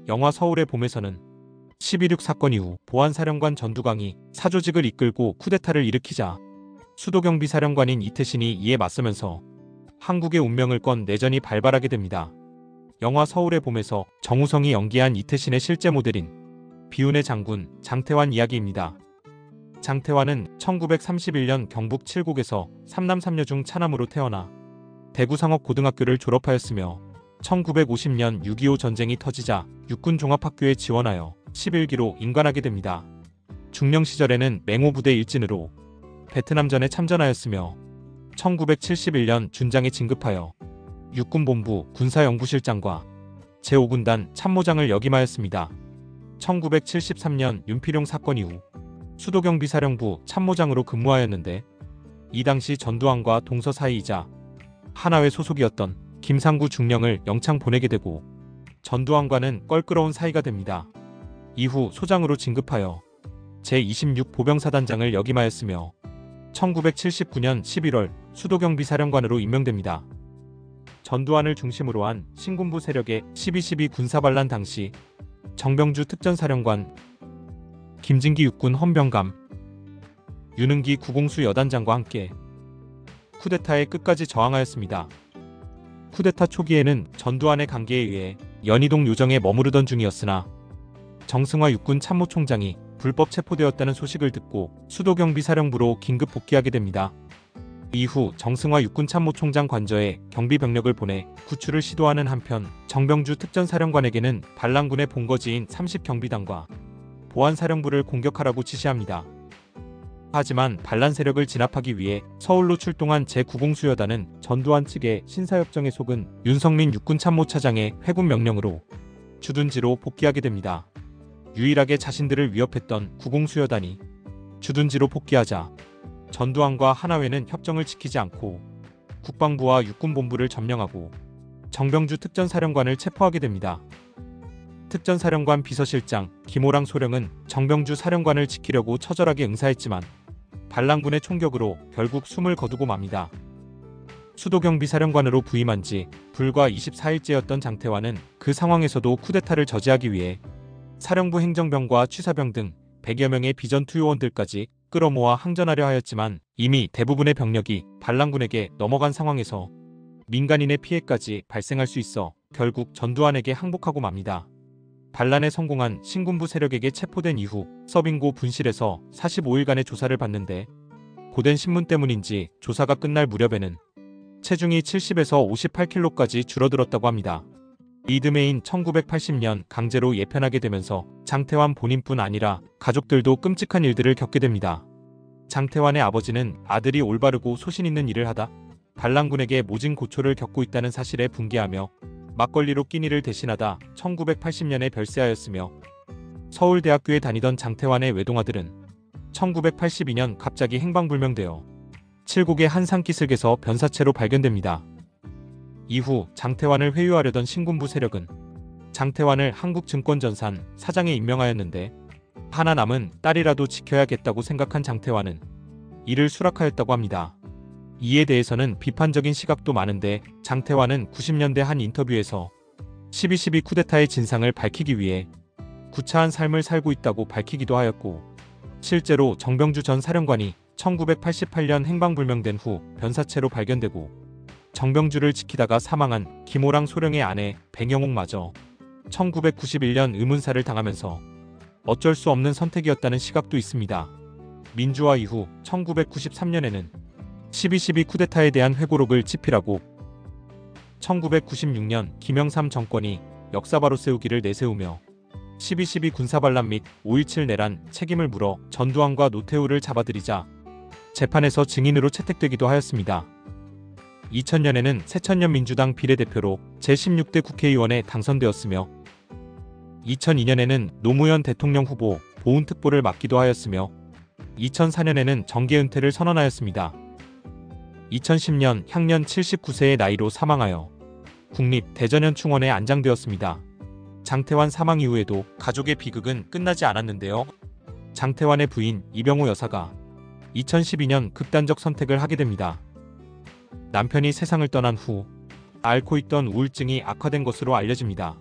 영화 서울의 봄에서는 12.6 사건 이후 보안사령관 전두광이 사조직을 이끌고 쿠데타를 일으키자 수도경비사령관인 이태신이 이에 맞서면서 한국의 운명을 건 내전이 발발하게 됩니다. 영화 서울의 봄에서 정우성이 연기한 이태신의 실제 모델인 비운의 장군 장태환 이야기입니다. 장태환은 1931년 경북 칠곡에서 삼남 삼녀 중 차남으로 태어나 대구 상업고등학교를 졸업하였으며 1950년 6.25 전쟁이 터지자 육군종합학교에 지원하여 11기로 임관하게 됩니다. 중령 시절에는 맹호부대 일진으로 베트남전에 참전하였으며 1971년 준장에 진급하여 육군본부 군사연구실장과 제5군단 참모장을 역임하였습니다. 1973년 윤필용 사건 이후 수도경비사령부 참모장으로 근무하였는데 이 당시 전두환과 동서 사이이자 하나회 소속이었던 김상구 중령을 영창 보내게 되고 전두환과는 껄끄러운 사이가 됩니다. 이후 소장으로 진급하여 제26 보병사단장을 역임하였으며 1979년 11월 수도경비사령관으로 임명됩니다. 전두환을 중심으로 한 신군부 세력의 12.12 군사반란 당시 정병주 특전사령관, 김진기 육군 헌병감, 윤은기 구공수 여단장과 함께 쿠데타에 끝까지 저항하였습니다. 쿠데타 초기에는 전두환의 강계에 의해 연희동 요정에 머무르던 중이었으나 정승화 육군 참모총장이 불법 체포되었다는 소식을 듣고 수도경비사령부로 긴급 복귀하게 됩니다. 이후 정승화 육군 참모총장 관저에 경비병력을 보내 구출을 시도하는 한편 정병주 특전사령관에게는 반란군의 본거지인 30경비단과 보안사령부를 공격하라고 지시합니다. 하지만 반란 세력을 진압하기 위해 서울로 출동한 제9공수여단은 전두환 측의 신사협정에 속은 윤성민 육군참모차장의 회군 명령으로 주둔지로 복귀하게 됩니다. 유일하게 자신들을 위협했던 구공수여단이 주둔지로 복귀하자 전두환과 하나회는 협정을 지키지 않고 국방부와 육군본부를 점령하고 정병주 특전사령관을 체포하게 됩니다. 특전사령관 비서실장 김호랑 소령은 정병주 사령관을 지키려고 처절하게 응사했지만 반란군의 총격으로 결국 숨을 거두고 맙니다. 수도경비사령관으로 부임한 지 불과 24일째였던 장태환은 그 상황에서도 쿠데타를 저지하기 위해 사령부 행정병과 취사병 등 100여 명의 비전투요원들까지 끌어모아 항전하려 하였지만 이미 대부분의 병력이 반란군에게 넘어간 상황에서 민간인의 피해까지 발생할 수 있어 결국 전두환에게 항복하고 맙니다. 반란에 성공한 신군부 세력에게 체포된 이후 서빙고 분실에서 45일간의 조사를 받는데 고된 신문 때문인지 조사가 끝날 무렵에는 체중이 70에서 58kg까지 줄어들었다고 합니다. 이듬해인 1980년 강제로 예편하게 되면서 장태환 본인뿐 아니라 가족들도 끔찍한 일들을 겪게 됩니다. 장태환의 아버지는 아들이 올바르고 소신 있는 일을 하다 반란군에게 모진 고초를 겪고 있다는 사실에 분개하며 막걸리로 끼니를 대신하다 1980년에 별세하였으며 서울대학교에 다니던 장태환의 외동아들은 1982년 갑자기 행방불명되어 칠곡의 한 산기슭에서 변사체로 발견됩니다. 이후 장태환을 회유하려던 신군부 세력은 장태환을 한국증권전산 사장에 임명하였는데 하나 남은 딸이라도 지켜야겠다고 생각한 장태환은 이를 수락하였다고 합니다. 이에 대해서는 비판적인 시각도 많은데 장태환은 90년대 한 인터뷰에서 12.12 쿠데타의 진상을 밝히기 위해 구차한 삶을 살고 있다고 밝히기도 하였고 실제로 정병주 전 사령관이 1988년 행방불명된 후 변사체로 발견되고 정병주를 지키다가 사망한 김호랑 소령의 아내 백영옥마저 1991년 의문사를 당하면서 어쩔 수 없는 선택이었다는 시각도 있습니다. 민주화 이후 1993년에는 12.12 쿠데타에 대한 회고록을 집필하고 1996년 김영삼 정권이 역사바로 세우기를 내세우며 12.12 군사반란 및 5.17 내란 책임을 물어 전두환과 노태우를 잡아들이자 재판에서 증인으로 채택되기도 하였습니다. 2000년에는 새천년 민주당 비례대표로 제16대 국회의원에 당선되었으며 2002년에는 노무현 대통령 후보 보훈특보를 맡기도 하였으며 2004년에는 정계 은퇴를 선언하였습니다. 2010년 향년 79세의 나이로 사망하여 국립대전현충원에 안장되었습니다. 장태환 사망 이후에도 가족의 비극은 끝나지 않았는데요. 장태환의 부인 이병호 여사가 2012년 극단적 선택을 하게 됩니다. 남편이 세상을 떠난 후 앓고 있던 우울증이 악화된 것으로 알려집니다.